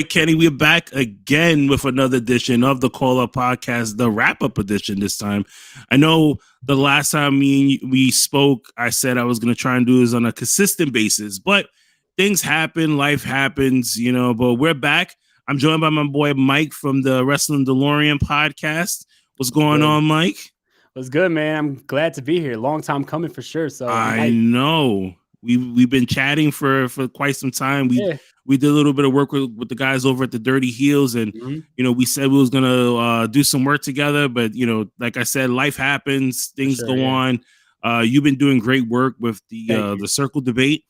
Kenny, we're back again with another edition of the Call Up Podcast, the wrap-up edition this time. I know the last time we spoke, I said I was going to try and do this on a consistent basis, but things happen, life happens, but we're back. I'm joined by my boy Mike from the Wrestling Delorean podcast. What's going on, Mike? What's good, man? I'm glad to be here. Long time coming for sure. So I know. We've been chatting for quite some time. We did a little bit of work with the guys over at the Dirty Heels, and we said we was gonna do some work together, but like I said, life happens, things go on. You've been doing great work with the Circle Debate.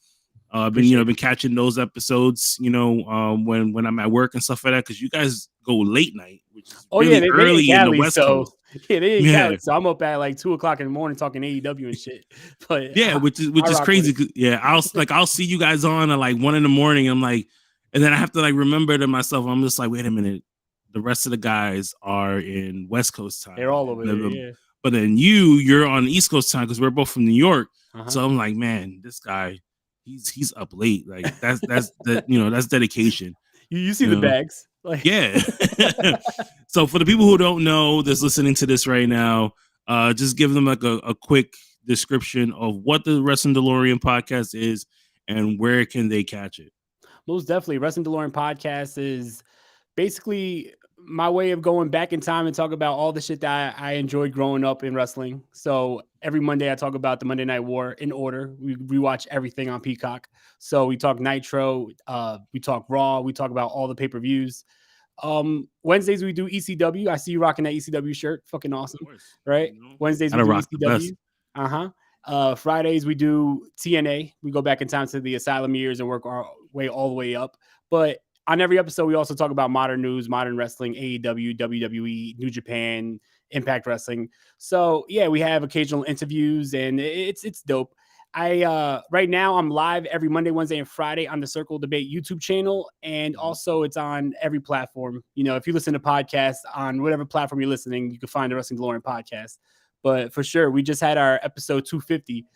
Been catching those episodes, when I'm at work and stuff like that, because you guys go late night, which is really early in the West Coast. Yeah, they ain't Cali, so I'm up at like 2:00 in the morning talking AEW and shit. But which is crazy. Yeah, I'll see you guys on at like 1 a.m. I'm like, and then I have to like remember to myself. I'm just like, wait a minute, the rest of the guys are in West Coast time. They're all over there. Yeah. But then you're on East Coast time because we're both from New York. So I'm like, man, this guy, he's up late. Like that's that's dedication. You see the bags. Yeah. So for the people who don't know that's listening to this right now, just give them like a quick description of what the Wrestling DeLorean podcast is and where can they catch it. Most definitely. Wrestling DeLorean podcast is basically my way of going back in time and talk about all the shit that I enjoyed growing up in wrestling. So every Monday I talk about the Monday Night War in order. We rewatch everything on Peacock. So we talk Nitro, we talk Raw, we talk about all the pay-per-views. Wednesdays we do ECW. I see you rocking that ECW shirt. Fucking awesome. Right? Wednesdays we do ECW. Fridays we do TNA. We go back in time to the Asylum years and work our way all the way up. But on every episode, we also talk about modern news, modern wrestling, AEW, WWE, New Japan, Impact Wrestling. So yeah, we have occasional interviews and it's dope. Right now I'm live every Monday, Wednesday, and Friday on the Circle Debate YouTube channel. And also it's on every platform. If you listen to podcasts on whatever platform you're listening, you can find the Wrestling DeLorean podcast. But for sure, we just had our episode 250.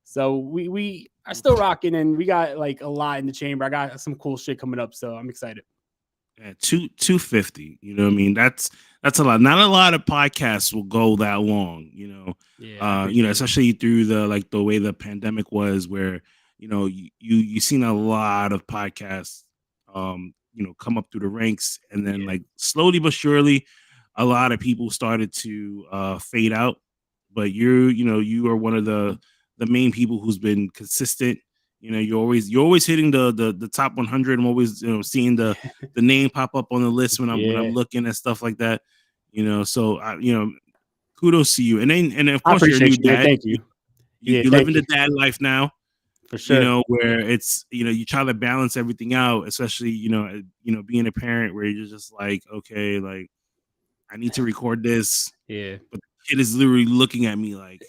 So we are still rocking and we got like a lot in the chamber. I got some cool shit coming up. So I'm excited. Yeah, 250. You know what I mean? That's a lot. Not a lot of podcasts will go that long, especially through the way the pandemic was, where you seen a lot of podcasts come up through the ranks, and then like slowly but surely a lot of people started to fade out. But you are one of the main people who's been consistent. You're always hitting the top 100. I'm always seeing the name pop up on the list when I'm looking at stuff like that. So kudos to you. And of course you're a new dad. Thank you. You're living the dad life now. For sure. Where it's you try to balance everything out, especially being a parent where you're just like, okay, like I need to record this. Yeah. But the kid is literally looking at me like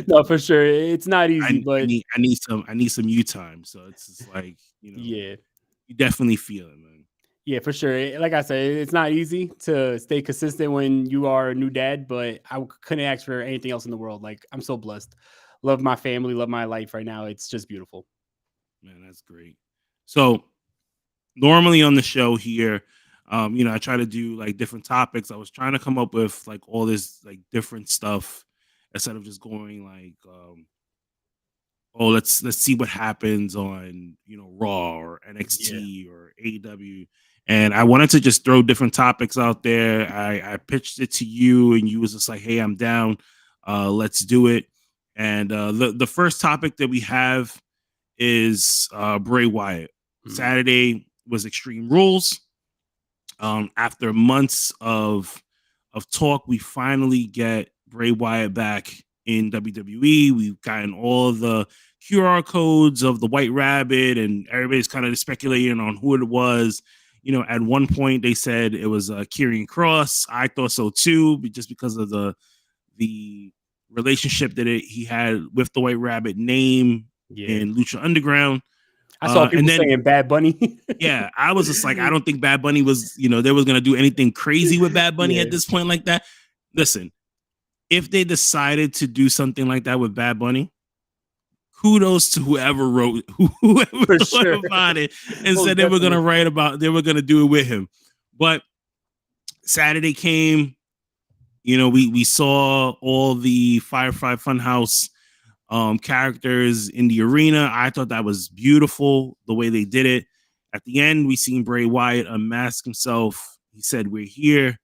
no, for sure. It's not easy, but I need some you time. So it's just like, you definitely feel it, man. Yeah, for sure. Like I said, it's not easy to stay consistent when you are a new dad, but I couldn't ask for anything else in the world. Like, I'm so blessed. Love my family, love my life right now. It's just beautiful. Man, that's great. So normally on the show here, I try to do like different topics. I was trying to come up with like all this like different stuff instead of just going like, let's see what happens on Raw or NXT or AEW. And I wanted to just throw different topics out there. I pitched it to you, and you was just like, "Hey, I'm down. Let's do it." And the first topic that we have is Bray Wyatt. Saturday was Extreme Rules. After months of talk, we finally get Bray Wyatt back in WWE. We've gotten all the QR codes of the White Rabbit, and everybody's kind of speculating on who it was. At one point they said it was Karrion Kross. I thought so too, just because of the relationship that he had with the White Rabbit name in Lucha Underground. I saw people saying Bad Bunny. Yeah, I was just like, I don't think Bad Bunny was, they was going to do anything crazy with Bad Bunny at this point like that. Listen, if they decided to do something like that with Bad Bunny, kudos to whoever For thought sure. about it and Most said they were going to definitely. they were going to do it with him. But Saturday came, we saw all the Firefly Funhouse characters in the arena. I thought that was beautiful the way they did it. At the end, we seen Bray Wyatt unmask himself. He said, "We're here."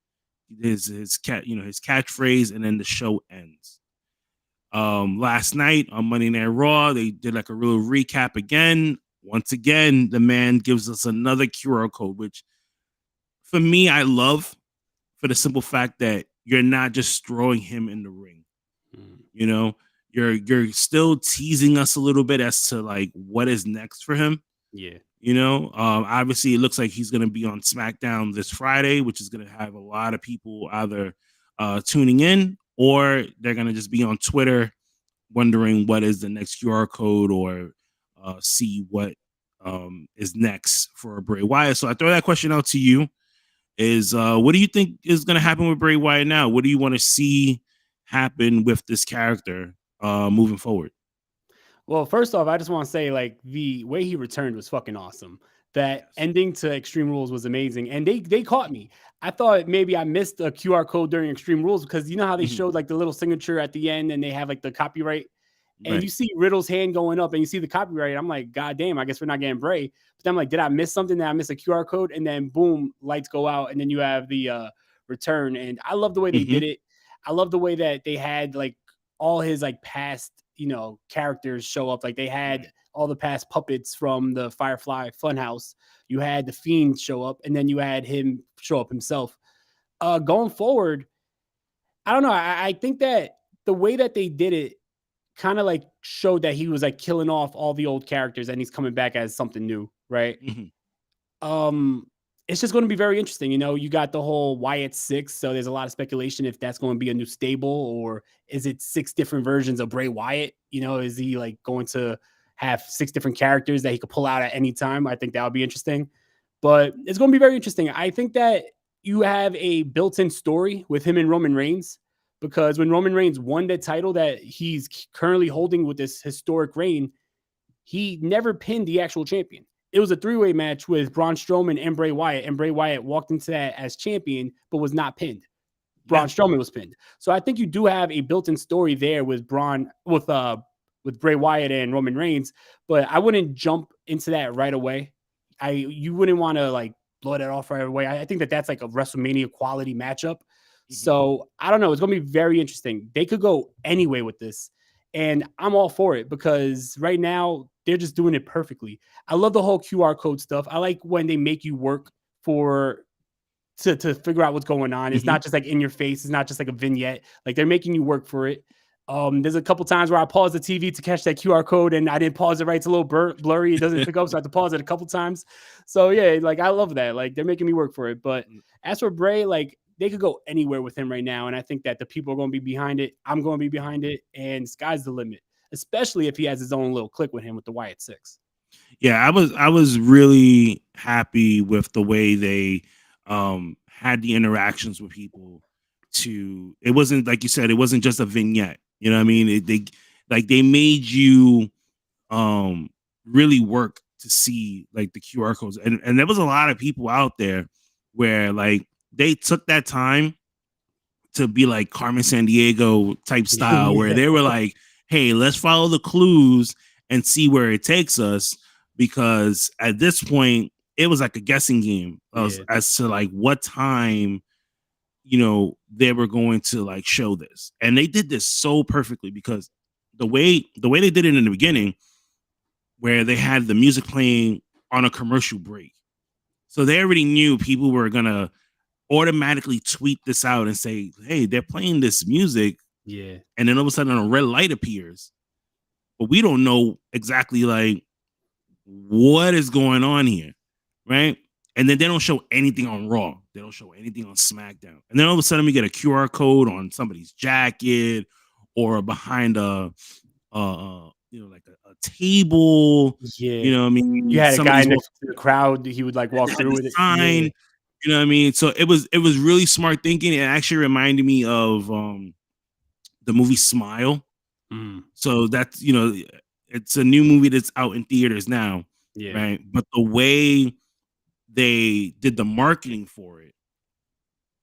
His catchphrase, and then the show ends. Last night on Monday Night Raw, they did like a real recap again. Once again, the man gives us another QR code, which for me, I love, for the simple fact that you're not just throwing him in the ring. You know, you're still teasing us a little bit as to like what is next for him. Yeah. Obviously, it looks like he's going to be on SmackDown this Friday, which is going to have a lot of people either tuning in, or they're going to just be on Twitter wondering what is the next QR code, or see what is next for Bray Wyatt. So I throw that question out to you: is what do you think is going to happen with Bray Wyatt now? What do you want to see happen with this character moving forward? Well, first off, I just want to say, like, the way he returned was fucking awesome. That Yes. ending to Extreme Rules was amazing, and they caught me. I thought maybe I missed a QR code during Extreme Rules, because you know how they Mhm. showed like the little signature at the end, and they have like the copyright, and Right. you see Riddle's hand going up, and you see the copyright. I'm like, God damn, I guess we're not getting Bray. But then I'm like, did I miss something? Did I miss a QR code? And then boom, lights go out, and then you have the return. And I love the way they Mhm. did it. I love the way that they had like all his like past, characters show up. Like they had Right. all the past puppets from the Firefly Funhouse. You had the Fiend show up, and then you had him show up himself. Going forward, I don't know. I think that the way that they did it kind of like showed that he was like killing off all the old characters and he's coming back as something new, right? Mhm. Um, it's just going to be very interesting. You got the whole Wyatt Six, so there's a lot of speculation if that's going to be a new stable, or is it six different versions of Bray Wyatt? Is he like going to have six different characters that he could pull out at any time? I think that would be interesting, but it's going to be very interesting. I think that you have a built-in story with him and Roman Reigns, because when Roman Reigns won the title that he's currently holding with this historic reign, he never pinned the actual champion. It was a three-way match with Braun Strowman and Bray Wyatt, and Bray Wyatt walked into that as champion, but was not pinned. Yeah. Braun Strowman was pinned. So I think you do have a built-in story there with with Bray Wyatt and Roman Reigns, but I wouldn't jump into that right away. You wouldn't want to like blow that off right away. I think that that's like a WrestleMania quality matchup. Mhm. So I don't know. It's going to be very interesting. They could go anyway with this, and I'm all for it, because right now they're just doing it perfectly. I love the whole QR code stuff. I like when they make you work for to figure out what's going on. It's Mhm. not just like in your face. It's not just like a vignette. Like they're making you work for it. There's a couple times where I paused the TV to catch that QR code and I didn't pause it right. It's a little blurry. It doesn't pick up, so I have to pause it a couple times. So yeah, like I love that. Like they're making me work for it. But as for Bray, like they could go anywhere with him right now, and I think that the people are going to be behind it. I'm going to be behind it, and sky's the limit. Especially if he has his own little click with him with the Wyatt Six. Yeah, I was really happy with the way they had the interactions with people. It wasn't, like you said, it wasn't just a vignette. You know what I mean? They made you um really work to see like the QR codes, and there was a lot of people out there where like they took that time to be like Carmen San Diego type style, where Yeah. they were like, hey, let's follow the clues and see where it takes us. Because at this point, it was like a guessing game Yeah. as to like what time, they were going to like show this. And they did this so perfectly, because the way they did it in the beginning, where they had the music playing on a commercial break. So they already knew people were gonna automatically tweet this out and say, hey, they're playing this music, Yeah. and then all of a sudden a red light appears. But we don't know exactly like what is going on here, right? And then they don't show anything on Raw. They don't show anything on SmackDown. And then all of a sudden we get a QR code on somebody's jacket, or behind like a table. Yeah. You know what I You mean? had a guy Somebody's next walking to the crowd. He would like walk had through the with it. Yeah. sign. You know what I mean? So it was really smart thinking. It actually reminded me of the movie Smile. Mm. So that's it's a new movie that's out in theaters now, Yeah. right? But the way they did the marketing for it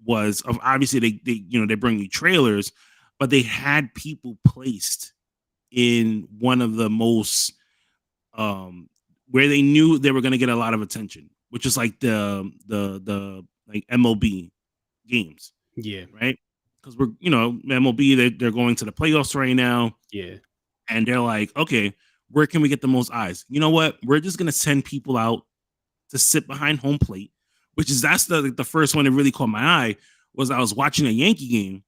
was of obviously they bring you trailers, but they had people placed in one of the most where they knew they were going to get a lot of attention, which is like the like MLB games, Yeah. right? Because we're MLB they're going to the playoffs right now, Yeah. and they're like, okay, where can we get the most eyes? You know what? We're just gonna send people out to sit behind home plate, which is that's the first one that really caught my eye. Was I was watching a Yankee game,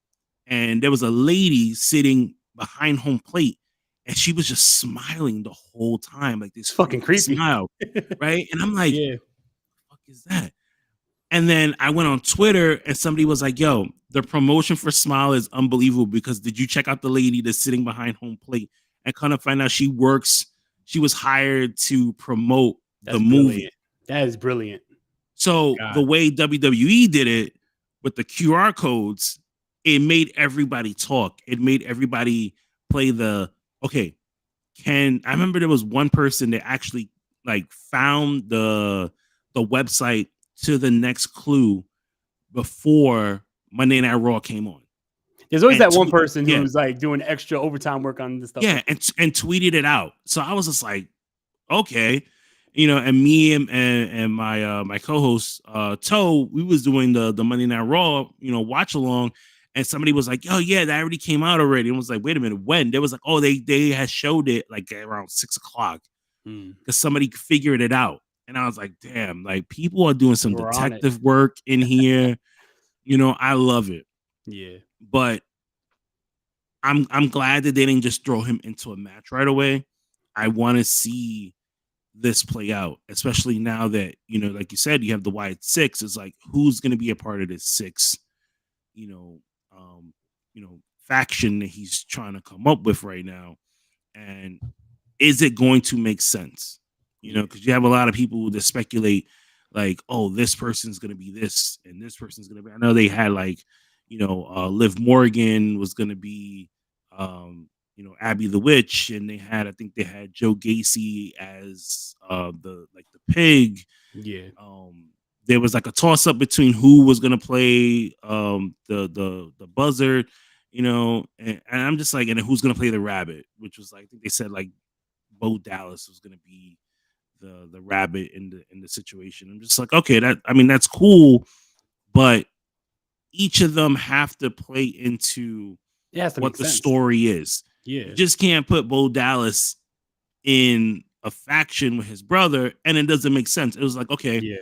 and there was a lady sitting behind home plate, and she was just smiling the whole time, like this It's fucking freaky creepy. smile, right? And I'm like, Yeah. what the fuck is that? And then I went on Twitter and somebody was like, yo, the promotion for Smile is unbelievable because did you check out the lady that's sitting behind home plate and kind of find out she was hired to promote the That's movie. brilliant. That is brilliant. So God. the way WWE did it with the QR codes, it made everybody talk. It made everybody play okay. I remember there was one person that actually like found the website to the next clue before Monday Night Raw came on. There's always And that one person yeah, who's like doing extra overtime work on this stuff. yeah, and tweeted it out. So I was just like, okay, and me and my my co-host Toe, we was doing the Monday Night Raw, watch along, and somebody was like, oh yeah, that already came out already. And was like, wait a minute, when? They was like, oh, they had showed it like around 6:00 because somebody figured it out. And I was like, damn, like people are doing some detective work in here. I love it. Yeah. But I'm glad that they didn't just throw him into a match right away. I want to see this play out, especially now that, like you said, you have the Wyatt Six. It's like, who's going to be a part of this six, um, faction that he's trying to come up with right now? And is it going to make sense? Because you have a lot of people that speculate like, oh, this person's going to be this and this person's going to be. I know they had like, Liv Morgan was going to be, Abby the Witch, and I think they had Joe Gacy as the pig. Yeah. There was like a toss up between who was going to play the buzzard, and I'm just like, and who's going to play the rabbit, which was like, I think they said like Bo Dallas was going to be the rabbit in the situation. I'm just like, okay, that's cool, but each of them have to play into what the story is. Yeah. You just can't put Bo Dallas in a faction with his brother and it doesn't make sense. It was like, okay,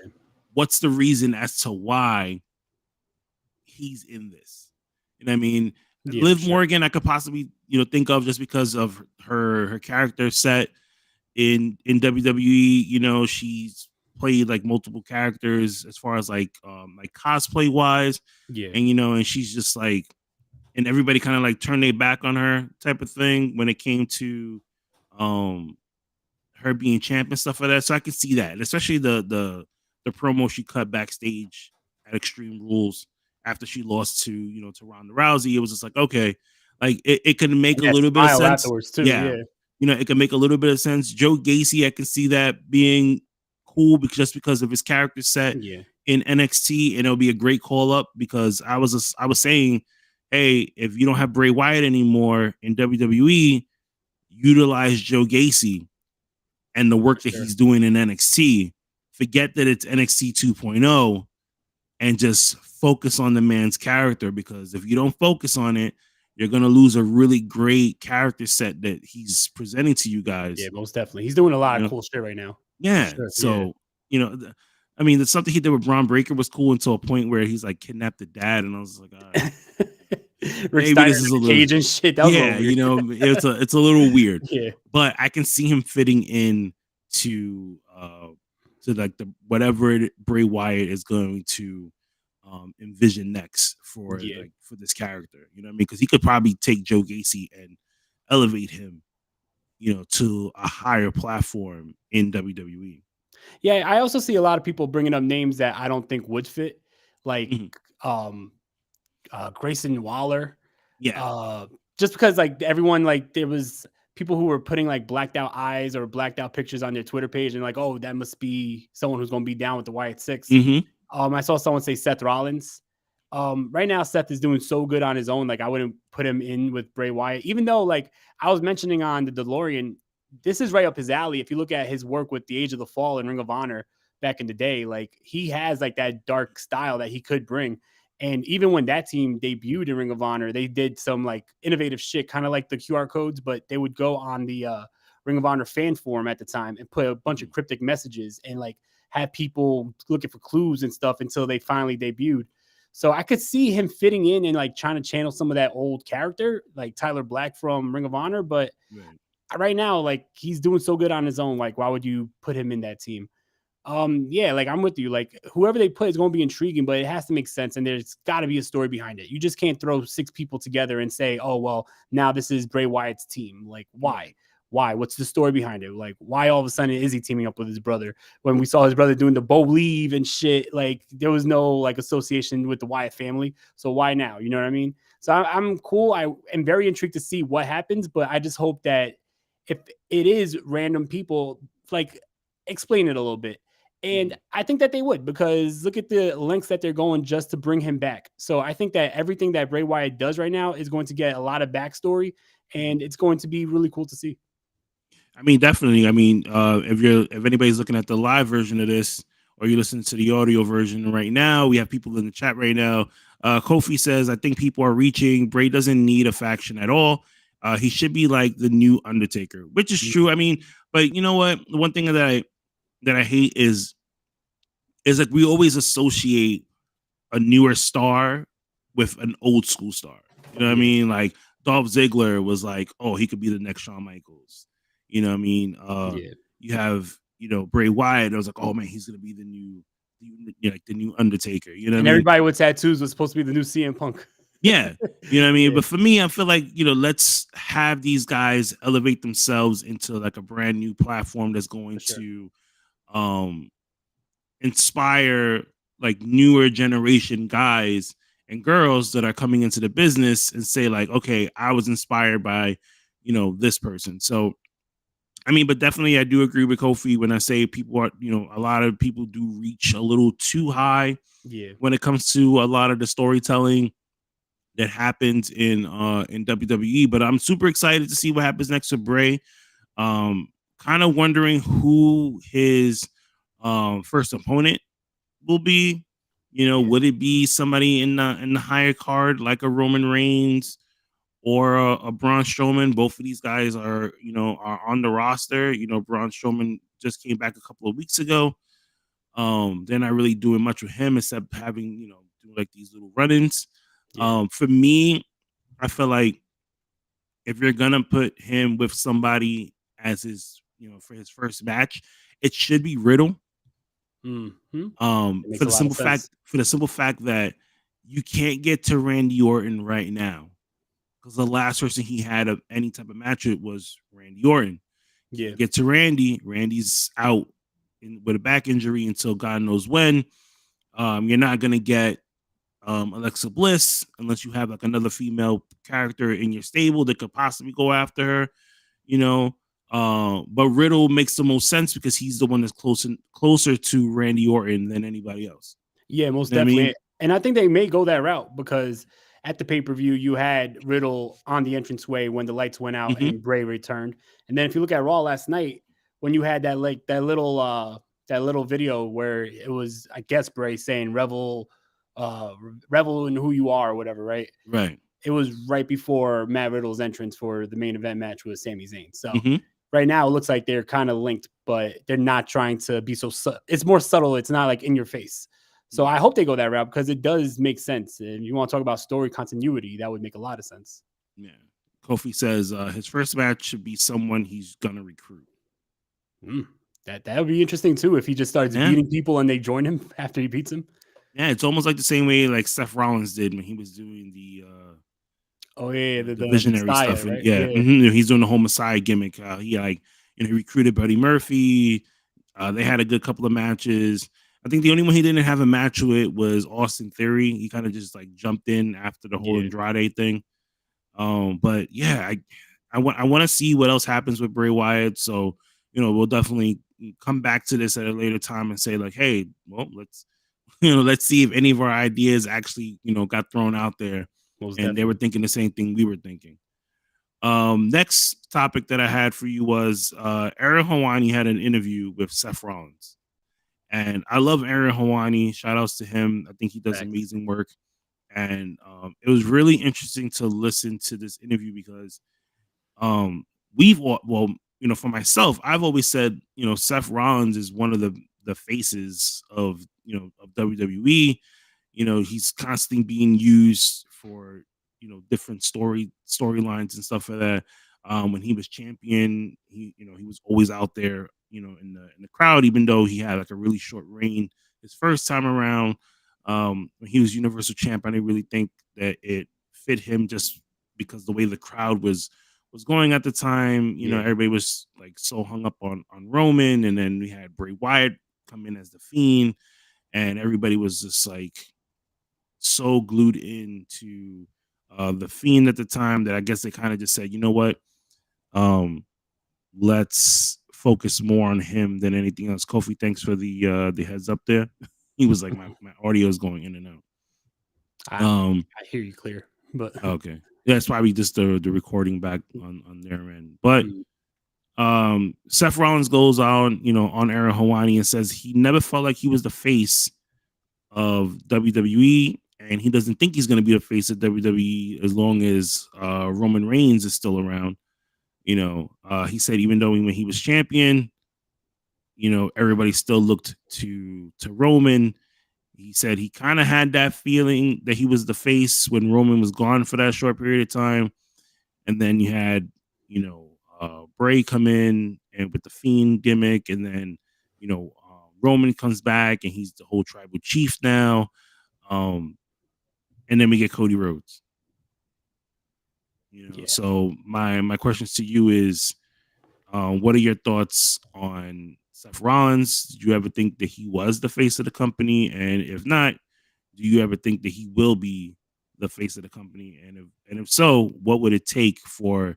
what's the reason as to why he's in this? You know what I mean? Liv Morgan, I could possibly, think of just because of her character set in WWE. She's played like multiple characters as far as like cosplay wise. Yeah. And and she's just like, and everybody kind of like turned their back on her type of thing when it came to her being champ and stuff like that. So I could see that, and especially the promo she cut backstage at Extreme Rules after she lost to Ronda Rousey. It was just like, okay, like it could make a little bit of sense afterwards too. Yeah. It could make a little bit of sense. Joe Gacy, I can see that being cool because of his character set in NXT, and it'll be a great call up because I was saying, hey, if you don't have Bray Wyatt anymore in WWE, utilize Joe Gacy and the work that he's doing in NXT. Forget that it's NXT 2.0 and just focus on the man's character, because if you don't focus on it, you're going to lose a really great character set that he's presenting to you guys. Yeah, most definitely. He's doing a lot of cool shit right now. Yeah. Sure. So, I mean, the something he did with Braun Breaker was cool until a point where he's like kidnapped the dad, and I was like, all right. Maybe this is a little cage and shit. That was it's a little weird. Yeah. But I can see him fitting in to like the whatever Bray Wyatt is going to envision next for this character. You know what I mean? Because he could probably take Joe Gacy and elevate him, to a higher platform in WWE. Yeah, I also see a lot of people bringing up names that I don't think would fit, like Grayson Waller. Yeah. Just because like everyone, like there was people who were putting like blacked out eyes or blacked out pictures on their Twitter page and like, oh, that must be someone who's going to be down with the Wyatt Six. I saw someone say Seth Rollins. Right now, Seth is doing so good on his own. Like, I wouldn't put him in with Bray Wyatt, even though, like, I was mentioning on the Delorean, this is right up his alley. If you look at his work with the Age of the Fall and Ring of Honor back in the day, like, he has like that dark style that he could bring. And even when that team debuted in Ring of Honor, they did some like innovative shit, kind of like the QR codes, but they would go on the Ring of Honor fan forum at the time and put a bunch of cryptic messages and like have people looking for clues and stuff until they finally debuted. So I could see him fitting in and like trying to channel some of that old character, like Tyler Black from Ring of Honor. But right now, like, he's doing so good on his own. Like, why would you put him in that team? Yeah, like, I'm with you. Like, whoever they put is going to be intriguing, but it has to make sense. And there's got to be a story behind it. You just can't throw 6 people together and say, oh, well, now this is Bray Wyatt's team. Like, why? Why? What's the story behind it? Like, why all of a sudden is he teaming up with his brother when we saw his brother doing the Bo leave and shit? Like, there was no like association with the Wyatt family. So why now? You know what I mean? So I'm cool. I am very intrigued to see what happens, but I just hope that if it is random people, like, explain it a little bit. And I think that they would, because look at the lengths that they're going just to bring him back. So I think that everything that Bray Wyatt does right now is going to get a lot of backstory, and it's going to be really cool to see. I mean, definitely. I mean, if anybody's looking at the live version of this, or you're listening to the audio version right now, we have people in the chat right now. Kofi says, I think people are reaching. Bray doesn't need a faction at all. He should be like the new Undertaker, which is true. I mean, but you know what? The one thing that I hate is like we always associate a newer star with an old school star. You know what I mean? Like Dolph Ziggler was like, oh, he could be the next Shawn Michaels. You know what I mean? You have, Bray Wyatt. I was like, oh man, he's gonna be the new Undertaker. You know what I mean? Everybody with tattoos was supposed to be the new CM Punk. Yeah, you know what I mean? But for me, I feel like, let's have these guys elevate themselves into like a brand new platform that's going to inspire like newer generation guys and girls that are coming into the business and say like, okay, I was inspired by, this person. So, I mean, but definitely I do agree with Kofi when I say people are, a lot of people do reach a little too high when it comes to a lot of the storytelling that happens in WWE. But I'm super excited to see what happens next with Bray. Kind of wondering who his first opponent will be. Would it be somebody in the higher card like a Roman Reigns or a Braun Strowman? Both of these guys are on the roster. Braun Strowman just came back a couple of weeks ago. They're not really doing much with him except having do like these little run-ins. For me, I feel like if you're gonna put him with somebody as his for his first match, it should be Riddle. For the simple fact that you can't get to Randy Orton right now, because the last person he had of any type of match with was Randy Orton. Get to Randy's out with a back injury until God knows when. You're not gonna get Alexa Bliss unless you have like another female character in your stable that could possibly go after her. But Riddle makes the most sense because he's the one that's closer to Randy Orton than anybody else. Yeah, most definitely. I mean? And I think they may go that route because at the pay-per-view, you had Riddle on the entranceway when the lights went out and Bray returned. And then if you look at Raw last night, when you had that little video where it was, I guess, Bray saying revel in who you are or whatever, right? Right. It was right before Matt Riddle's entrance for the main event match with Sami Zayn. So right now it looks like they're kind of linked, but they're not trying to be so it's more subtle. It's not like in your face. So I hope they go that route because it does make sense. And you want to talk about story continuity, that would make a lot of sense. Yeah. Kofi says his first match should be someone he's gonna recruit. That would be interesting too if he just starts beating people and they join him after he beats them. Yeah, it's almost like the same way like Seth Rollins did when he was doing the the visionary Messiah, stuff. Right? He's doing the whole Messiah gimmick. He recruited Buddy Murphy. They had a good couple of matches. I think the only one he didn't have a match with was Austin Theory. He kind of just like jumped in after the whole Andrade thing. But yeah, I want to see what else happens with Bray Wyatt. So, we'll definitely come back to this at a later time and say like, hey, well, let's see if any of our ideas actually, got thrown out there and they were thinking the same thing we were thinking. Next topic that I had for you was Ariel Helwani had an interview with Seth Rollins. And I love Ariel Helwani. Shout outs to him. I think he does amazing work. And it was really interesting to listen to this interview because for myself, I've always said, Seth Rollins is one of the faces of WWE. He's constantly being used for different storylines and stuff like that. When he was champion, he was always out there, in the crowd, even though he had like a really short reign his first time around. When he was Universal Champ, I didn't really think that it fit him just because the way the crowd was going at the time. Everybody was like so hung up on Roman, and then we had Bray Wyatt come in as the Fiend, and everybody was just like so glued into the Fiend at the time that I guess they kind of just said, you know what, let's focus more on him than anything else. Kofi, thanks for the heads up there. He was like, my audio is going in and out. I hear you clear, but okay. Yeah, it's probably just the recording back on their end. But Seth Rollins goes on, on Ariel Helwani and says he never felt like he was the face of WWE, and he doesn't think he's going to be the face of WWE as long as Roman Reigns is still around. He said even though when he was champion, everybody still looked to Roman. He said he kind of had that feeling that he was the face when Roman was gone for that short period of time. And then you had, Bray come in and with the Fiend gimmick. And then, Roman comes back and he's the whole tribal chief now. And then we get Cody Rhodes. So my questions to you is, what are your thoughts on Seth Rollins? Did you ever think that he was the face of the company? And if not, do you ever think that he will be the face of the company? And if so, what would it take for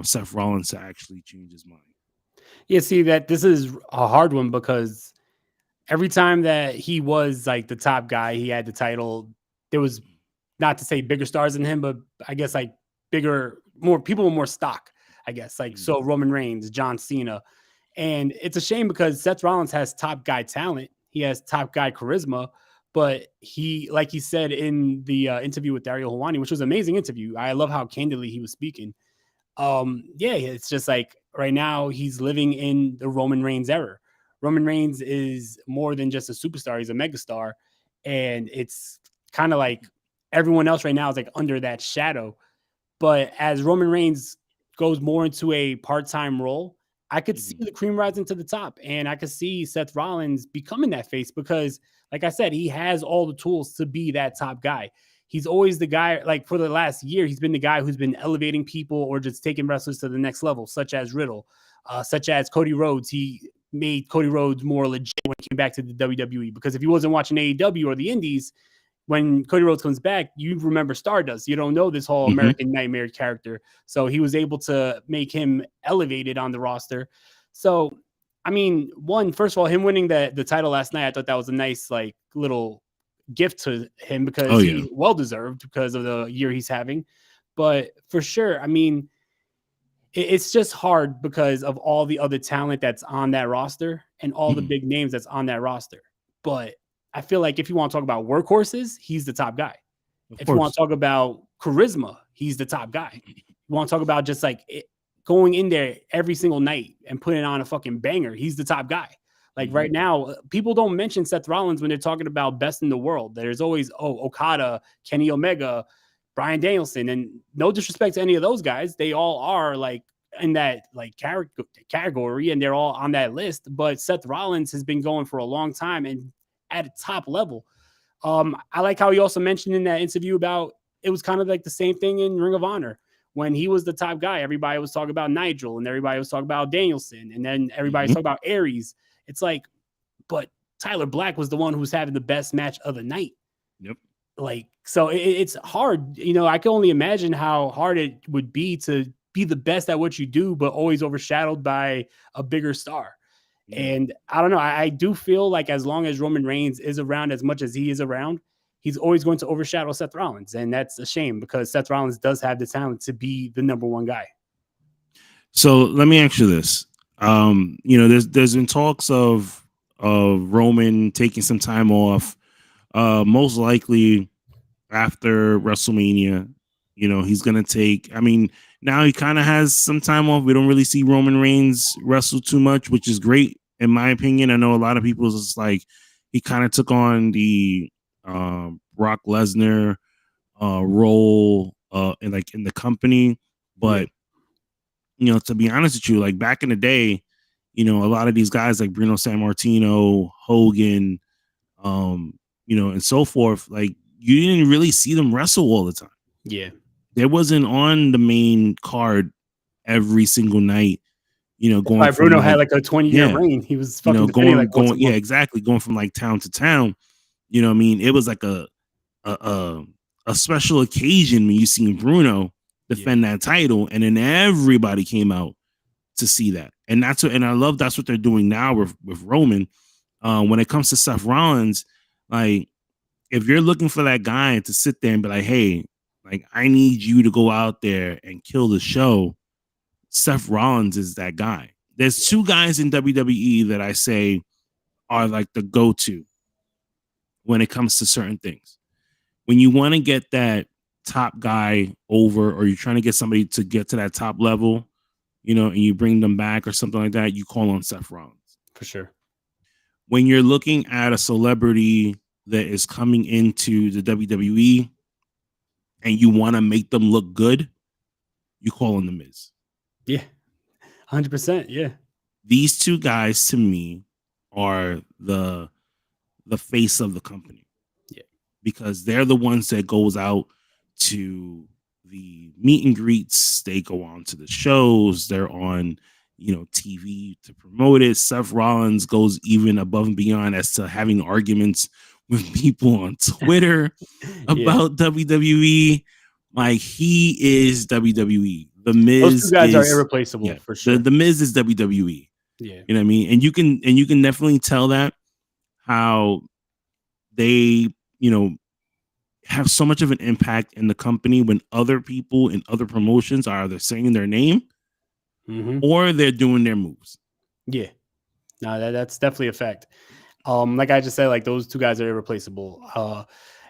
Seth Rollins to actually change his mind? Yeah, see that this is a hard one because every time that he was like the top guy, he had the title. There was, not to say bigger stars than him, but I guess like more people with more stock, I guess. Like, so Roman Reigns, John Cena. And it's a shame because Seth Rollins has top guy talent. He has top guy charisma, but he, like he said in the interview with Ariel Helwani, which was an amazing interview. I love how candidly he was speaking. It's just like right now he's living in the Roman Reigns era. Roman Reigns is more than just a superstar. He's a megastar. And it's kind of like everyone else right now is like under that shadow. But as Roman Reigns goes more into a part-time role, I could see the cream rising to the top, and I could see Seth Rollins becoming that face because, like I said, he has all the tools to be that top guy. He's always the guy, like for the last year, he's been the guy who's been elevating people or just taking wrestlers to the next level, such as Riddle, such as Cody Rhodes. He made Cody Rhodes more legit when he came back to the WWE because if he wasn't watching AEW or the Indies, when Cody Rhodes comes back, you remember Stardust. You don't know this whole American Nightmare character. So he was able to make him elevated on the roster. So, I mean, first of all, him winning the title last night, I thought that was a nice, like, little gift to him because he well-deserved because of the year he's having. But for sure, I mean, it's just hard because of all the other talent that's on that roster and all the big names that's on that roster. But I feel like if you want to talk about workhorses, he's the top guy. If you want to talk about charisma, he's the top guy. You want to talk about just like going in there every single night and putting on a fucking banger, he's the top guy. Like right now, people don't mention Seth Rollins when they're talking about best in the world. There's always, Okada, Kenny Omega, Bryan Danielson. And no disrespect to any of those guys. They all are like in that like category and they're all on that list. But Seth Rollins has been going for a long time and at a top level. I like how he also mentioned in that interview about it was kind of like the same thing in Ring of Honor. When he was the top guy, everybody was talking about Nigel and everybody was talking about Danielson and then everybody was talking about Aries. It's like, but Tyler Black was the one who was having the best match of the night. Yep. Like, so it's hard. I can only imagine how hard it would be to be the best at what you do, but always overshadowed by a bigger star. And I don't know. I do feel like as long as Roman Reigns is around as much as he is around, he's always going to overshadow Seth Rollins. And that's a shame because Seth Rollins does have the talent to be the number one guy. So let me ask you this. There's been talks of Roman taking some time off, most likely after WrestleMania. He's gonna take. I mean, now he kind of has some time off. We don't really see Roman Reigns wrestle too much, which is great in my opinion. I know a lot of people is like he kind of took on the Brock Lesnar role in the company, but to be honest with you, like back in the day, a lot of these guys like Bruno Sammartino, Hogan, and so forth, like you didn't really see them wrestle all the time. Yeah. There wasn't on the main card every single night, going from Bruno had like a 20-year reign. He was fucking going exactly, going from like town to town. You know what I mean? It was like a special occasion when you seen Bruno defend that title, and then everybody came out to see that. And I love that's what they're doing now with Roman. When it comes to Seth Rollins, like if you're looking for that guy to sit there and be like, hey, like I need you to go out there and kill the show, Seth Rollins is that guy. There's two guys in WWE that I say are like the go-to when it comes to certain things. When you want to get that top guy over, or you're trying to get somebody to get to that top level, and you bring them back or something like that, you call on Seth Rollins. For sure. When you're looking at a celebrity that is coming into the WWE and you want to make them look good, you call on The Miz. Yeah. 100%. Yeah. These two guys to me are the face of the company. Yeah. Because they're the ones that goes out to the meet and greets. They go on to the shows. They're on, TV to promote it. Seth Rollins goes even above and beyond as to having arguments with people on Twitter about WWE. Like he is WWE. The Miz, those two guys are irreplaceable for sure. The Miz is WWE. Yeah. You know what I mean? And you can definitely tell that how they, have so much of an impact in the company when other people in other promotions are either saying their name or they're doing their moves. Yeah. No, that's definitely a fact. Like I just said, like those two guys are irreplaceable.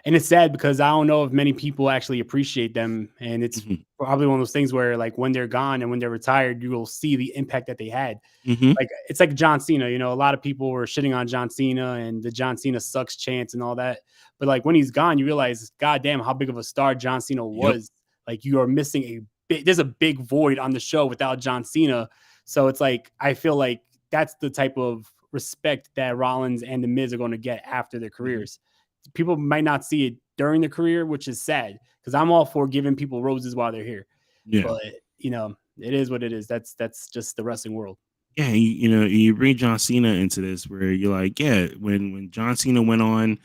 And it's sad because I don't know if many people actually appreciate them. And it's probably one of those things where like when they're gone and when they're retired, you will see the impact that they had. Like it's like John Cena, a lot of people were shitting on John Cena and the John Cena sucks chants and all that. But like when he's gone, you realize, goddamn, how big of a star John Cena was. Like you are missing there's a big void on the show without John Cena. So it's like, I feel like that's the type of respect that Rollins and The Miz are going to get after their careers. People might not see it during the career, which is sad because I'm all for giving people roses while they're here. Yeah. But it is what it is. That's just the wrestling world. Yeah, you bring John Cena into this where you're like, yeah, when John Cena went on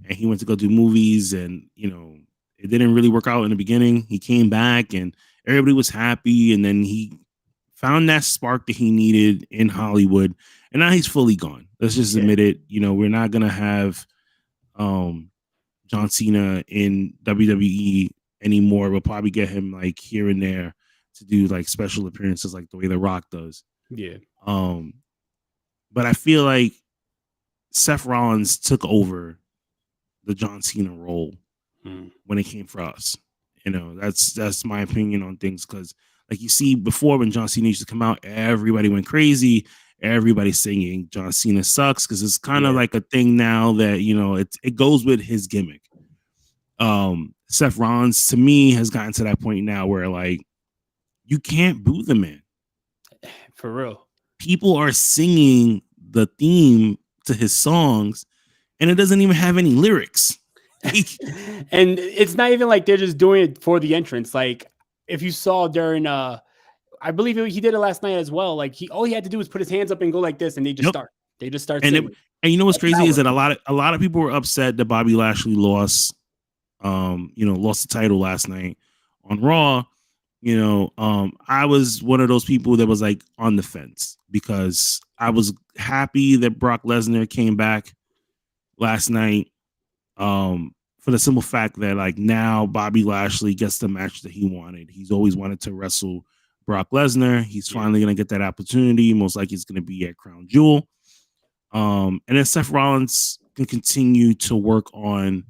and he went to go do movies and it didn't really work out in the beginning. He came back and everybody was happy, and then he found that spark that he needed in Hollywood, and now he's fully gone. Let's just admit it. We're not gonna have John Cena in WWE anymore. We'll probably get him like here and there to do like special appearances like the way The Rock does. Yeah. But I feel like Seth Rollins took over the John Cena role when it came for us. That's my opinion on things, because like you see before when John Cena used to come out, everybody went crazy. Everybody's singing John Cena sucks, because it's kind of like a thing now that it goes with his gimmick. Seth Rollins to me has gotten to that point now where like you can't boo the man. For real. People are singing the theme to his songs and it doesn't even have any lyrics. And it's not even like they're just doing it for the entrance. Like if you saw during I believe he did it last night as well. Like all he had to do was put his hands up and go like this, and they just start. They just start singing. And you know what's crazy is that a lot of people were upset that Bobby Lashley lost the title last night on Raw. I was one of those people that was like on the fence because I was happy that Brock Lesnar came back last night. For the simple fact that like now Bobby Lashley gets the match that he wanted. He's always wanted to wrestle Brock Lesnar. He's finally gonna get that opportunity. Most likely it's gonna be at Crown Jewel. And then Seth Rollins can continue to work on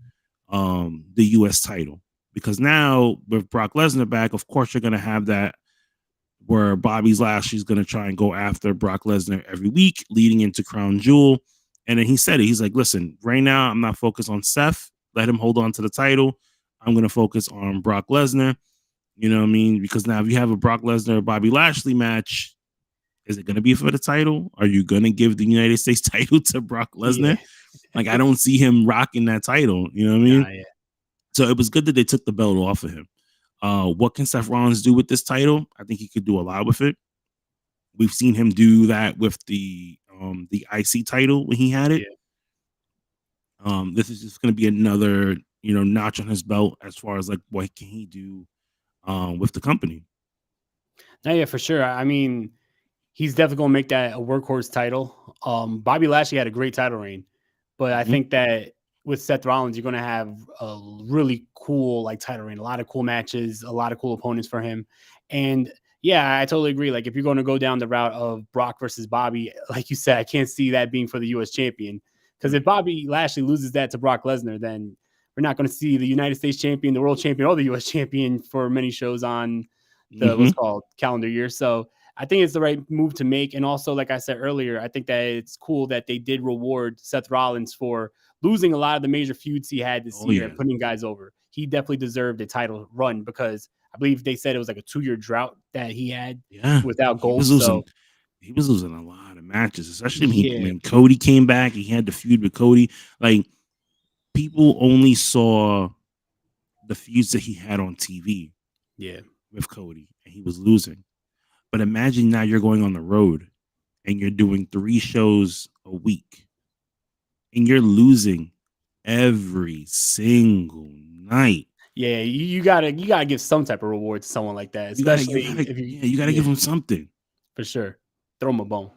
the US title. Because now with Brock Lesnar back, of course you're gonna have that where Bobby Lashley's going to try and go after Brock Lesnar every week leading into Crown Jewel. And then he said it. He's like, listen, right now I'm not focused on Seth. Let him hold on to the title. I'm going to focus on Brock Lesnar. You know what I mean? Because now if you have a Brock Lesnar Bobby Lashley match, is it going to be for the title? Are you going to give the United States title to Brock Lesnar? Like, I don't see him rocking that title. You know what I mean? Yeah. So it was good that they took the belt off of him. What can Seth Rollins do with this title? I think he could do a lot with it. We've seen him do that with the IC title when he had it. Yeah. This is just going to be another notch on his belt as far as like what can he do with the company. No, yeah, for sure. I mean, he's definitely going to make that a workhorse title. Bobby Lashley had a great title reign, but I think that with Seth Rollins, you're going to have a really cool like title reign, a lot of cool matches, a lot of cool opponents for him. And yeah, I totally agree. Like if you're going to go down the route of Brock versus Bobby, like you said, I can't see that being for the US champion. Because if Bobby Lashley loses that to Brock Lesnar, then we're not going to see the United States champion, the world champion, or the US champion for many shows on the what's called calendar year. So I think it's the right move to make. And also, like I said earlier, I think that it's cool that they did reward Seth Rollins for losing a lot of the major feuds he had this year and putting guys over. He definitely deserved a title run because I believe they said it was like a 2-year drought that he had without gold. He was losing a lot of matches, especially when Cody came back. He had the feud with Cody. Like people only saw the feuds that he had on TV. Yeah, with Cody, and he was losing. But imagine now you're going on the road and you're doing 3 shows a week and you're losing every single night. Yeah, you gotta give some type of reward to someone like that, especially you gotta give him something for sure. Throw him a bone.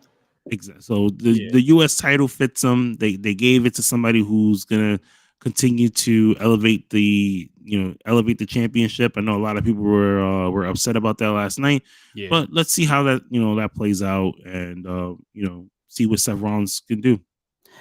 Exactly. So the U.S. title fits him. They gave it to somebody who's gonna continue to elevate the championship. I know a lot of people were upset about that last night. Yeah. But let's see how that plays out and see what Seth Rollins can do.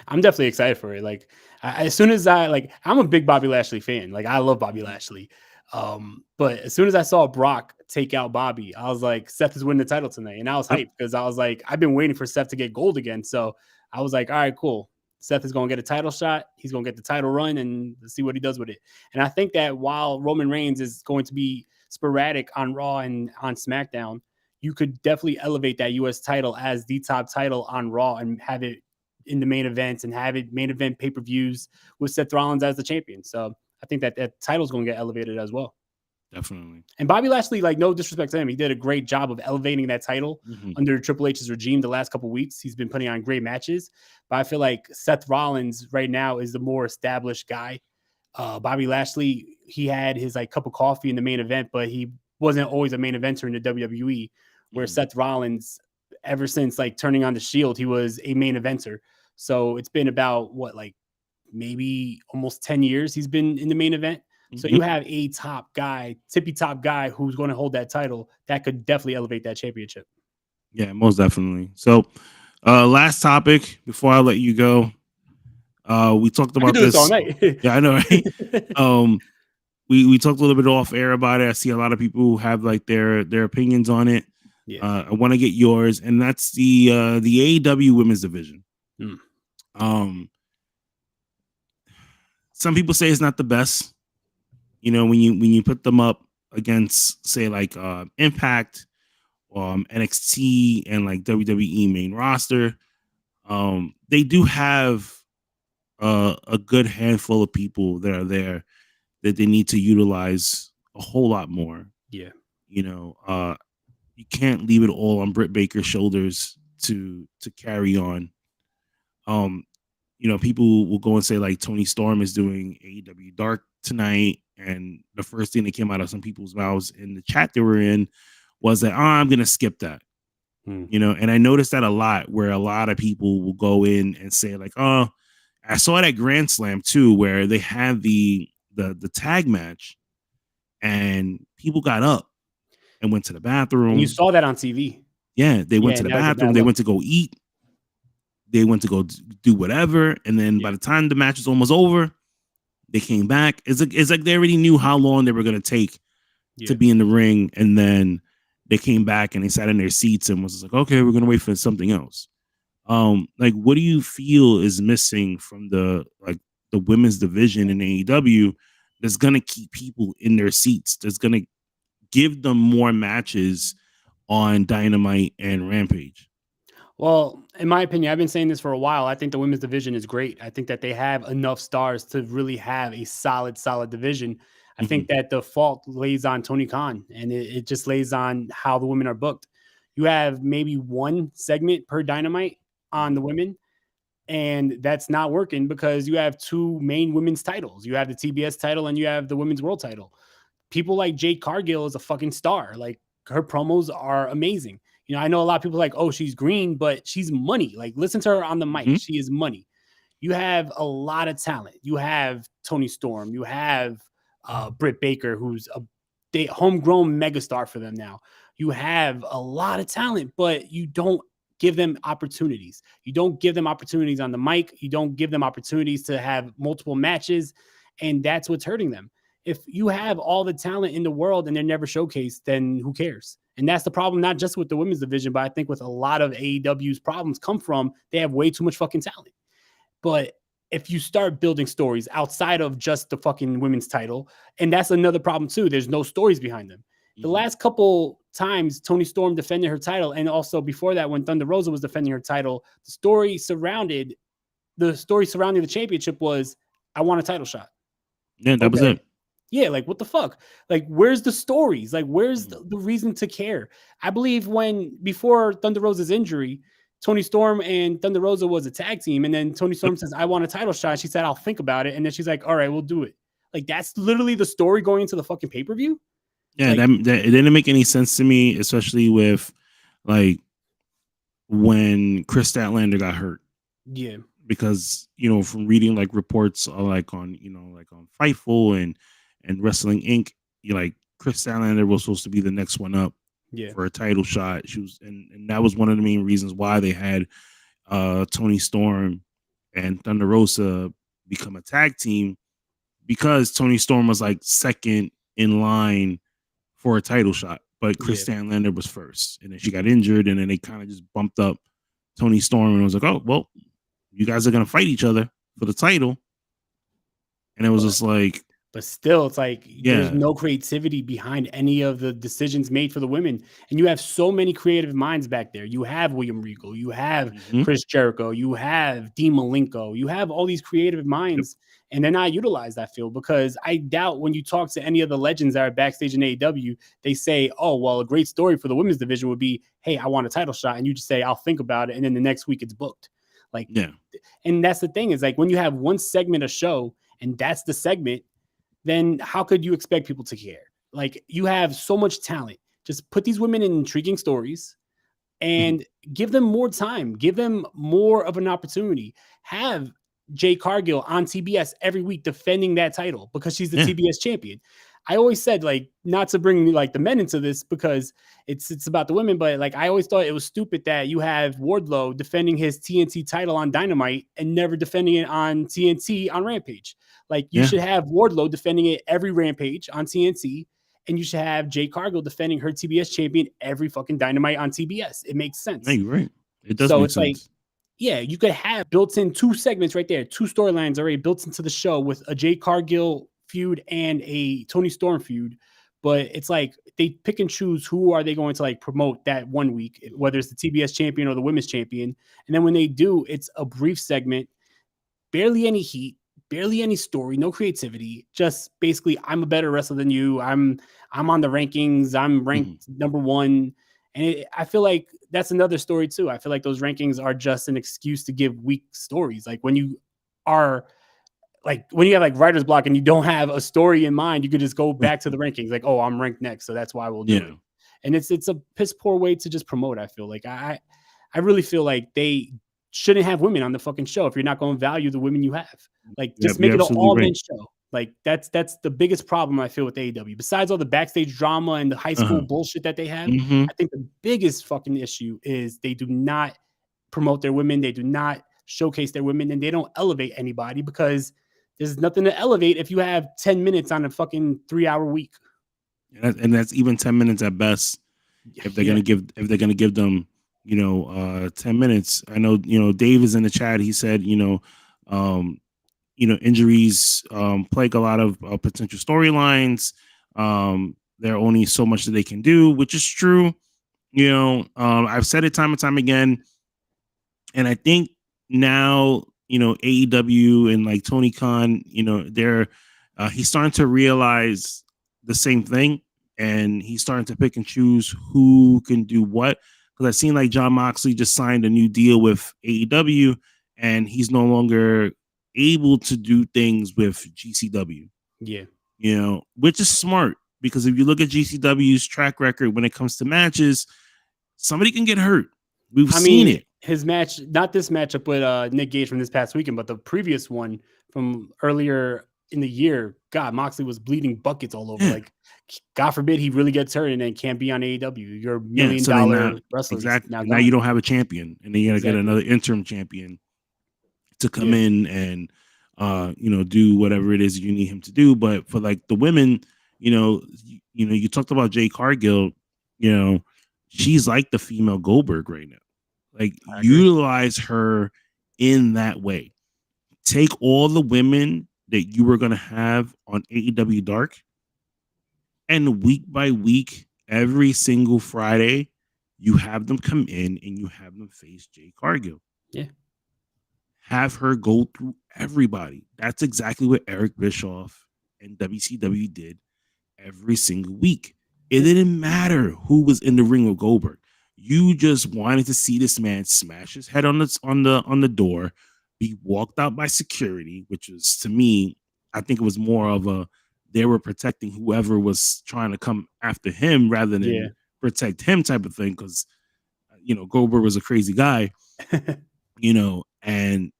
I'm definitely excited for it. Like as soon as I'm a big Bobby Lashley fan. Like I love Bobby Lashley. But as soon as I saw Brock take out Bobby, I was like, Seth is winning the title tonight. And I was hyped because I was like, I've been waiting for Seth to get gold again. So I was like, all right, cool. Seth is going to get a title shot. He's going to get the title run and see what he does with it. And I think that while Roman Reigns is going to be sporadic on Raw and on SmackDown, you could definitely elevate that US title as the top title on Raw and have it in the main events and have it main event pay-per-views with Seth Rollins as the champion. So I think that title is going to get elevated as well. Definitely. And Bobby Lashley, like no disrespect to him, he did a great job of elevating that title under Triple H's regime the last couple of weeks. He's been putting on great matches, but I feel like Seth Rollins right now is the more established guy. Bobby Lashley, he had his like cup of coffee in the main event, but he wasn't always a main eventer in the WWE. Where Seth Rollins, ever since like turning on the Shield, he was a main eventer. So it's been about maybe almost 10 years he's been in the main event. So you have a top guy, tippy top guy who's going to hold that title that could definitely elevate that championship. Yeah, most definitely. So last topic before I let you go. We talked about this all night. Yeah, I know, right? We talked a little bit off air about it. I see a lot of people who have like their opinions on it. Yeah. I want to get yours, and that's the AEW Women's division. Some people say it's not the best. When you put them up against, say, like Impact, NXT, and like WWE main roster, they do have a good handful of people that are there that they need to utilize a whole lot more. Yeah. You can't leave it all on Britt Baker's shoulders to carry on. people will go and say like Tony Storm is doing AEW Dark tonight, and the first thing that came out of some people's mouths in the chat they were in was that, I'm gonna skip that. And I noticed that a lot, where a lot of people will go in and say like, oh, I saw it at Grand Slam too, where they had the tag match, and people got up and went to the bathroom. And you saw that on TV. Yeah, they went to the bathroom. They went to go eat. They went to go do whatever, and then by the time the match was almost over, they came back. It's like they already knew how long they were going to take to be in the ring, and then they came back and they sat in their seats and was like, okay, we're going to wait for something else. Like, what do you feel is missing from the women's division in AEW that's going to keep people in their seats, that's going to give them more matches on Dynamite and Rampage? Well, in my opinion, I've been saying this for a while. I think the women's division is great. I think that they have enough stars to really have a solid division. I think that the fault lays on Tony Khan, and it just lays on how the women are booked. You have maybe one segment per Dynamite on the women, and that's not working because you have two main women's titles. You have the TBS title and you have the women's world title. People like Jade Cargill is a fucking star. Like, her promos are amazing. I know a lot of people are like, oh, she's green, but she's money. Like, listen to her on the mic. She is money. You have a lot of talent. You have Tony Storm. You have Britt Baker, who's a homegrown megastar for them now. You have a lot of talent, but you don't give them opportunities. You don't give them opportunities on the mic. You don't give them opportunities to have multiple matches, and that's what's hurting them. If you have all the talent in the world and they're never showcased, then who cares? And that's the problem, not just with the women's division, but I think with a lot of AEW's problems come from they have way too much fucking talent. But if you start building stories outside of just the fucking women's title, and that's another problem too, there's no stories behind them. The last couple times Tony Storm defended her title, and also before that when Thunder Rosa was defending her title, the story surrounding the championship was, I want a title shot. Yeah, that was it. Yeah, like, what the fuck? Like, where's the stories? Like, where's the reason to care? I believe before Thunder Rosa's injury, Tony Storm and Thunder Rosa was a tag team, and then Tony Storm says, I want a title shot. She said, I'll think about it. And then she's like, all right, we'll do it. Like, that's literally the story going into the fucking pay-per-view. Yeah, like, that it didn't make any sense to me, especially with, like, when Chris Statlander got hurt. Yeah. Because, from reading, like, reports like on Fightful and Wrestling Inc., like, Chris Statlander was supposed to be the next one up for a title shot. She was, and that was one of the main reasons why they had Tony Storm and Thunder Rosa become a tag team, because Tony Storm was like second in line for a title shot, but Chris Statlander was first, and then she got injured, and then they kind of just bumped up Tony Storm, and it was like, oh, well, you guys are gonna fight each other for the title, and it was just like. But still, it's like there's no creativity behind any of the decisions made for the women. And you have so many creative minds back there. You have William Regal, you have Chris Jericho, you have Dean Malenko, you have all these creative minds, and they're not utilized, I feel, because I doubt when you talk to any of the legends that are backstage in AEW, they say, oh, well, a great story for the women's division would be, hey, I want a title shot. And you just say, I'll think about it. And then the next week it's booked. Like, and that's the thing is, like, when you have one segment a show and that's the segment, then how could you expect people to care? Like, you have so much talent. Just put these women in intriguing stories and give them more time. Give them more of an opportunity. Have Jade Cargill on TBS every week defending that title because she's the TBS champion. I always said, like, not to bring like the men into this because it's about the women, but like, I always thought it was stupid that you have Wardlow defending his TNT title on Dynamite and never defending it on TNT on Rampage. Like, you should have Wardlow defending it every Rampage on TNT, and you should have Jade Cargill defending her TBS champion every fucking Dynamite on TBS. It makes sense. Yeah, you're right. It does make sense. Like, yeah, you could have built in two segments right there, two storylines already built into the show with a Jade Cargill feud and a Tony Storm feud. But it's like they pick and choose who are they going to like promote that one week, whether it's the TBS champion or the women's champion. And then when they do, it's a brief segment, barely any heat, barely any story, no creativity. Just basically, I'm a better wrestler than you. I'm on the rankings. I'm ranked number one. And I feel like that's another story too. I feel like those rankings are just an excuse to give weak stories. Like, when you are like when you have like writer's block and you don't have a story in mind, you could just go back to the rankings. Like, oh, I'm ranked next, so that's why we'll do it. And it's a piss poor way to just promote. I feel like I really feel like they shouldn't have women on the fucking show if you're not going to value the women you have. Like, just make it an all men show. Like that's the biggest problem I feel with AEW. Besides all the backstage drama and the high school bullshit that they have, I think the biggest fucking issue is they do not promote their women. They do not showcase their women, and they don't elevate anybody because there's nothing to elevate if you have 10 minutes on a fucking 3-hour week. And that's even 10 minutes at best. If they're gonna give them, 10 minutes. I know, Dave is in the chat. He said, injuries plague a lot of potential storylines. There are only so much that they can do, which is true. I've said it time and time again, and I think now, AEW and like Tony Khan, he's starting to realize the same thing, and he's starting to pick and choose who can do what. Because I've seen like Jon Moxley just signed a new deal with AEW, and he's no longer able to do things with GCW. Yeah. Which is smart, because if you look at GCW's track record when it comes to matches, somebody can get hurt. We've seen it. His match, not this matchup with Nick Gage from this past weekend, but the previous one from earlier in the year. God, Moxley was bleeding buckets all over. Like, God forbid he really gets hurt and then can't be on AEW. You're $1 million wrestler. Exactly. Now you don't have a champion, and then you got to get another interim champion to come in and do whatever it is you need him to do. But for like the women, you talked about Jade Cargill. She's like the female Goldberg right now. Like, utilize her in that way. Take all the women that you were going to have on AEW Dark, and week by week, every single Friday, you have them come in and you have them face Jade Cargill. Yeah. Have her go through everybody. That's exactly what Eric Bischoff and WCW did every single week. It didn't matter who was in the ring with Goldberg. You just wanted to see this man smash his head on the door, be walked out by security, which was, to me, I think it was more of they were protecting whoever was trying to come after him rather than protect him type of thing. Because, Goldberg was a crazy guy, and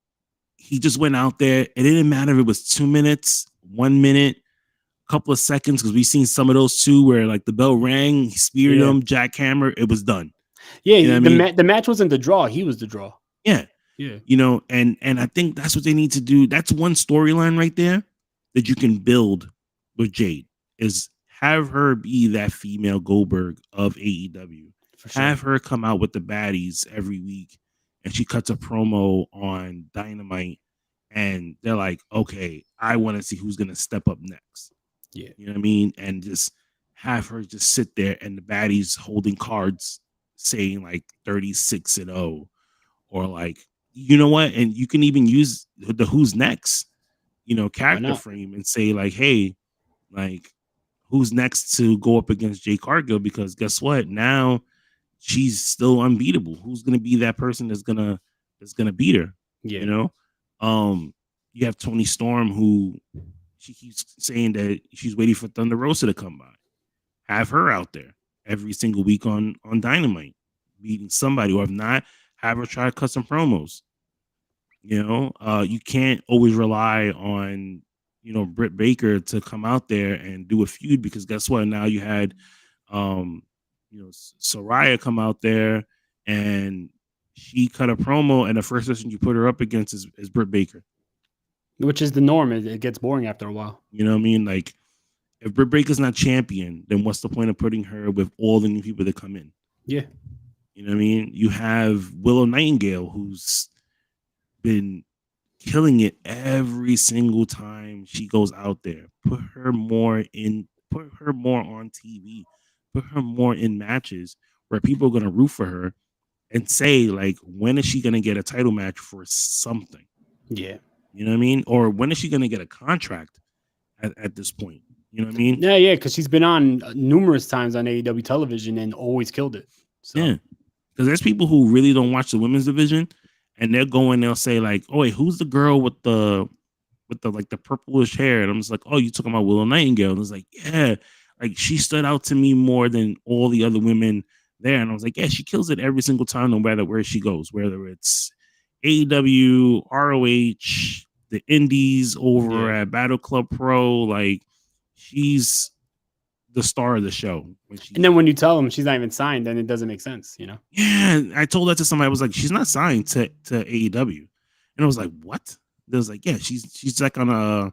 he just went out there. It didn't matter if it was 2 minutes, 1 minute, couple of seconds, because we've seen some of those too where like the bell rang, he speared him, jackhammer, it was done. Yeah, the match wasn't the draw. He was the draw. Yeah. And I think that's what they need to do. That's one storyline right there that you can build with Jade, is have her be that female Goldberg of AEW. Have her come out with the baddies every week, and she cuts a promo on Dynamite, and they're like, okay, I want to see who's going to step up next. Yeah. You know what I mean? And just have her just sit there and the baddies holding cards saying like 36-0, or like, you know what? And you can even use the who's next, character frame and say like, hey, like, who's next to go up against Jade Cargill? Because guess what? Now she's still unbeatable. Who's going to be that person that's going to beat her? Yeah. You have Toni Storm, who she keeps saying that she's waiting for Thunder Rosa to come by. Have her out there every single week on Dynamite, beating somebody, or if not, have her try to cut some promos. You can't always rely on, Britt Baker to come out there and do a feud, because guess what? Now you had, Saraya come out there and she cut a promo, and the first person you put her up against is Britt Baker. Which is the norm. It gets boring after a while. You know what I mean? Like, if Britt Baker's not champion, then what's the point of putting her with all the new people that come in? Yeah. You know what I mean? You have Willow Nightingale, who's been killing it every single time she goes out there. Put her more on TV. Put her more in matches where people are going to root for her and say, like, when is she going to get a title match for something? Yeah. You know what I mean? Or when is she going to get a contract at this point? You know what I mean? Yeah, because she's been on numerous times on AEW television and always killed it. So. Yeah. Because there's people who really don't watch the women's division, and they'll say like, "Oh wait, who's the girl with the like the purplish hair?" And I'm just like, "Oh, you talking about Willow Nightingale?" And it's like, "Yeah, like she stood out to me more than all the other women there." And I was like, "Yeah, she kills it every single time, no matter where she goes, whether it's AEW, ROH, the Indies over Yeah. at Battle Club Pro. Like she's the star of the show when And she's then there." when you tell them she's not even signed, then it doesn't make sense, you know? Yeah, I told that to somebody. I was like, "She's not signed to AEW," and I was like, "What?" They was like, "Yeah, she's like on a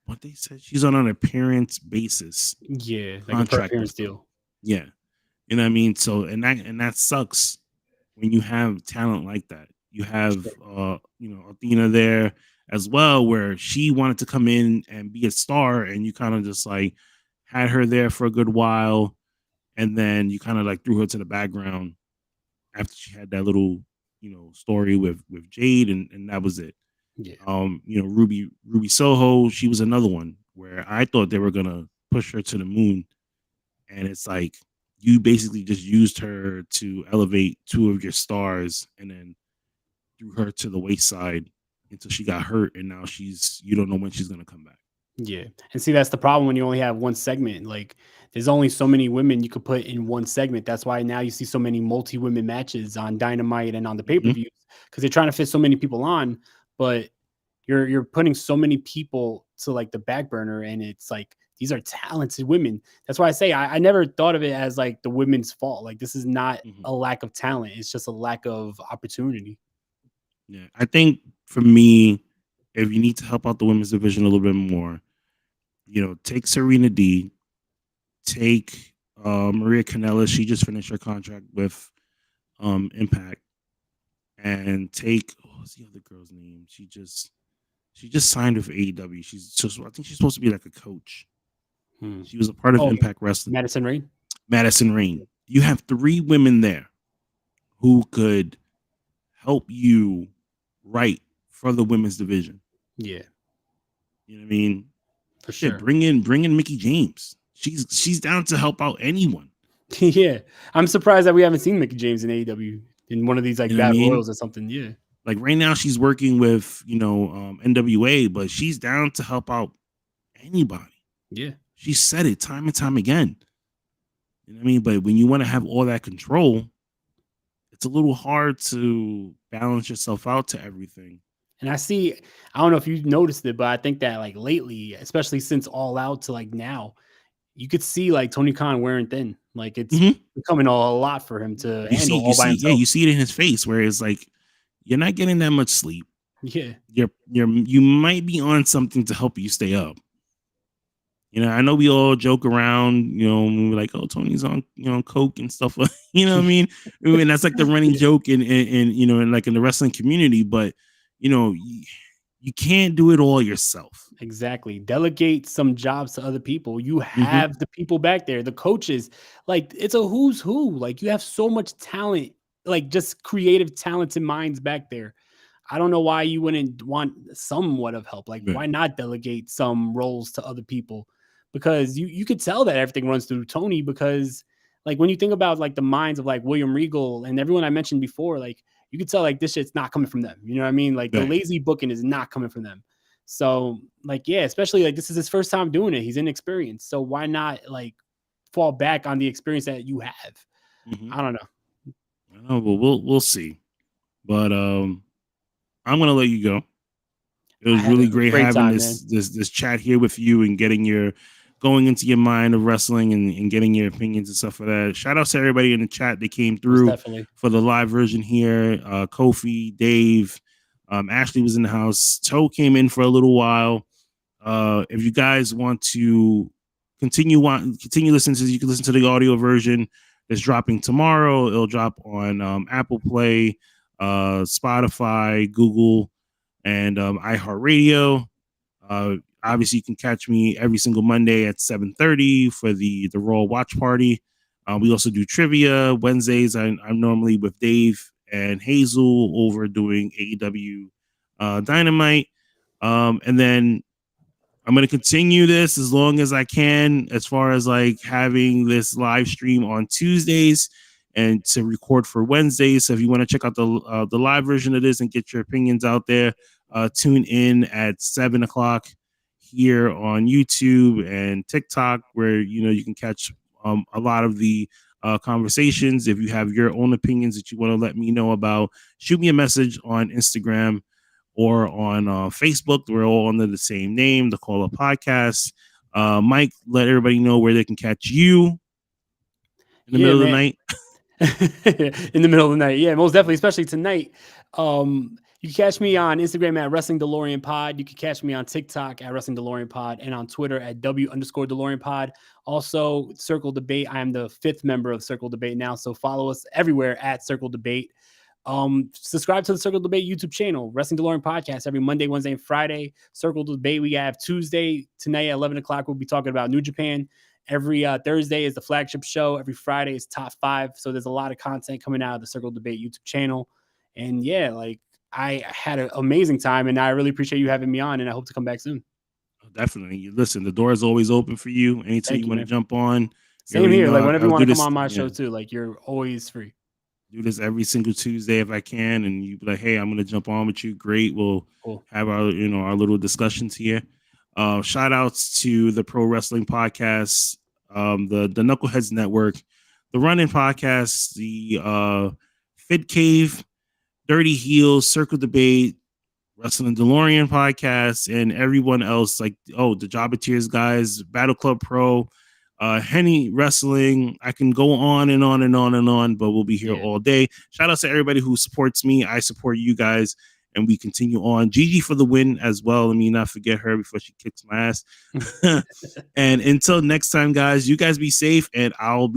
what they said, she's on an appearance basis Yeah, like a per contract appearance with them." deal. Yeah, you know what I mean. So and that sucks when you have talent like that. You have Sure. Athena there as well, where she wanted to come in and be a star, and you kind of just like had her there for a good while, and then you kind of like threw her to the background after she had that little story with Jade, and that was it. Yeah. Ruby Soho, she was another one where I thought they were gonna push her to the moon, and it's like you basically just used her to elevate two of your stars, and then threw her to the wayside until she got hurt, and now you don't know when she's gonna come back. Yeah. And see, that's the problem when you only have one segment. Like, there's only so many women you could put in one segment. That's why now you see so many multi-women matches on Dynamite and on the Hmm. pay-per-views because they're trying to fit so many people on, but you're putting so many people to like the back burner, and it's like these are talented women. That's why I say I never thought of it as like the women's fault. Like this is not Hmm. a lack of talent, it's just a lack of opportunity. Yeah, I think for me, if you need to help out the women's division a little bit more, take Serena D, take Maria Kanellis. She just finished her contract with Impact, and take what's the other girl's name? She just signed with AEW. I think she's supposed to be like a coach. Hmm. She was a part of Oh, Impact Wrestling. Madison Rain. Madison Rain. You have three women there who could help you write for the women's division. Yeah, You know what I mean? for Shit, sure. bring in Mickey James. She's down to help out anyone. Yeah, I'm surprised that we haven't seen Mickey James in AEW in one of these like You know what I battle mean? royals or something. Yeah, Like right now, she's working with NWA, but she's down to help out anybody. yeah. She said it time and time again. You know what I mean? But when you want to have all that control, it's a little hard to balance yourself out to everything. And I don't know if you've noticed it, but I think that like lately, especially since All Out to like now, you could see like Tony Khan wearing thin. Like it's Hmm. becoming a lot for him to You see, handle you all by see, yeah, himself. you see it in his face where it's like you're not getting that much sleep. Yeah, You might be on something to help you stay up. I know we all joke around, when we're like, "Oh, Tony's on, coke and stuff." You know what I mean? I mean, that's like the running yeah, joke in like in the wrestling community. But you can't do it all yourself. exactly. Delegate some jobs to other people. You Hmm. have the people back there, the coaches. Like it's a who's who. Like you have so much talent, like just creative, talented minds back there. I don't know why you wouldn't want somewhat of help. Like, Yeah. why not delegate some roles to other people? Because you could tell that everything runs through Tony. Because like when you think about like the minds of like William Regal and everyone I mentioned before, like you could tell like this shit's not coming from them. You know what I mean? Like the Right. lazy booking is not coming from them. So like yeah, especially like this is his first time doing it. He's inexperienced. So why not like fall back on the experience that you have? Hmm. I don't know. I know, but we'll see. But I'm gonna let you go. It I was had really a great great having time, this man. this chat here with you and getting your going into your mind of wrestling and getting your opinions and stuff for that. Shout out to everybody in the chat that came Most through definitely. for the live version here. Kofi, Dave, Ashley was in the house. Toe came in for a little while. If you guys want to continue listening to this, you can listen to the audio version that's dropping tomorrow. It'll drop on Apple Play, Spotify, Google, and iHeartRadio. Uh, Obviously, you can catch me every single Monday at 7:30 for the Raw Watch Party. We also do trivia Wednesdays. I'm normally with Dave and Hazel over doing AEW Dynamite, and then I'm going to continue this as long as I can, as far as like having this live stream on Tuesdays and to record for Wednesdays. So if you want to check out the live version of this and get your opinions out there, tune in at 7:00 here on YouTube and TikTok, where you can catch a lot of the conversations. If you have your own opinions that you want to let me know about, shoot me a message on Instagram or on Facebook. We're all under the same name, the Call Up Podcast. Mike, let everybody know where they can catch you in the middle of the night. In the middle of the night, yeah, most definitely, especially tonight. You can catch me on Instagram at Wrestling Delorean Pod. You can catch me on TikTok at Wrestling Delorean Pod and on Twitter at W_Delorean Pod. Also, Circle Debate. I am the 5th member of Circle Debate now, so follow us everywhere at Circle Debate. Subscribe to the Circle Debate YouTube channel, Wrestling Delorean Podcast, every Monday, Wednesday, and Friday. Circle Debate, we have Tuesday tonight at 11:00. We'll be talking about New Japan. Every Thursday is the flagship show. Every Friday is Top 5. So there's a lot of content coming out of the Circle Debate YouTube channel. And yeah, I had an amazing time, and I really appreciate you having me on, and I hope to come back soon. Definitely. Listen, the door is always open for you. Anytime you want to jump on. Same here. Whenever you want to come on my show too, you're always free. Do this every single Tuesday if I can, and you be like, "Hey, I'm going to jump on with you." Great. We'll have our our little discussions here. Shout outs to the Pro Wrestling Podcast, the Knuckleheads Network, the Running Podcast, the Fit Cave, Dirty Heels, Circle Debate, Wrestling DeLorean Podcast, and everyone else the Jobbeteers guys, Battle Club Pro, Henny Wrestling. I can go on and on and on and on, but we'll be here all day. Shout out to everybody who supports me. I support you guys, and we continue on. Gigi for the win as well. Let me not forget her before she kicks my ass. And until next time, guys, you guys be safe, and I'll be